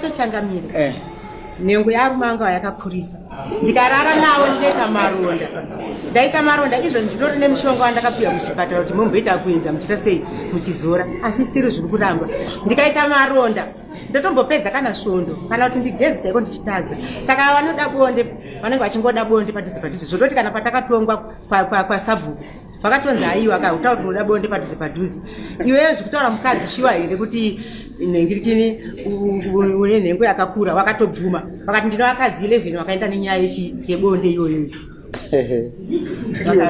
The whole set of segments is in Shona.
watochangamira nhengo yarume anga yakakurisa ndikarara nawo ndaita maronda izvo nditori nemushonga wandakapiwa muchipatara kuti mumboita kuenza muchita sei muchizora asi stiri zviri kuramba ndikaita maronda ndotombopedza kana svondo kana kuti ndigezi chaiko ndichitadza saka vanoda bonde vanenge vachingoda bonde padhuze padhuze zvototi kana patakatongwa kwasabhuku vakatonza aiwa kautaura kuti unoda bonde padhuze padhuze iweyo zvekutaura mukadzi shiwa here kuti nhengirikini une nhengo yakakura wakatobvuma vakati ndina vakadzi 11 vakaenda nenyaya yebonde iyoyo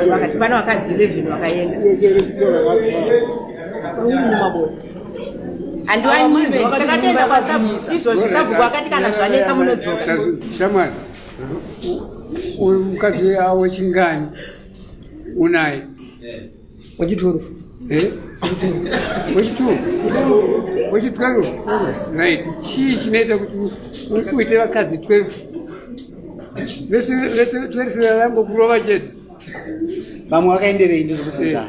vakati pana vakadzi 11 vakaenda andiwanyime takatenda kwasabhuku izvozvo sabhuku akati kana zvanetsa munodzoka shamwari uyu mukadzi awo chingani unaye wachitoro wachitoro right chii chinoita kuti uite vakadzi 12 vese 12 vangokurova chete vamwe vakaenderei ndizokubvunza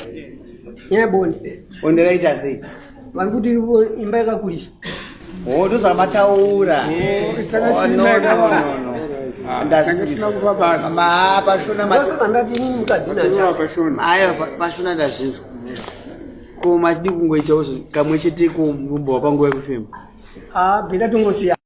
nyabonde bonde raita sei vari kuti imba yakakurisa ndozvamataura pashona ndazvinzwa ko machidi kungoitawo kamwe chete ko mumba wapanguva yekufema bheda tongosiya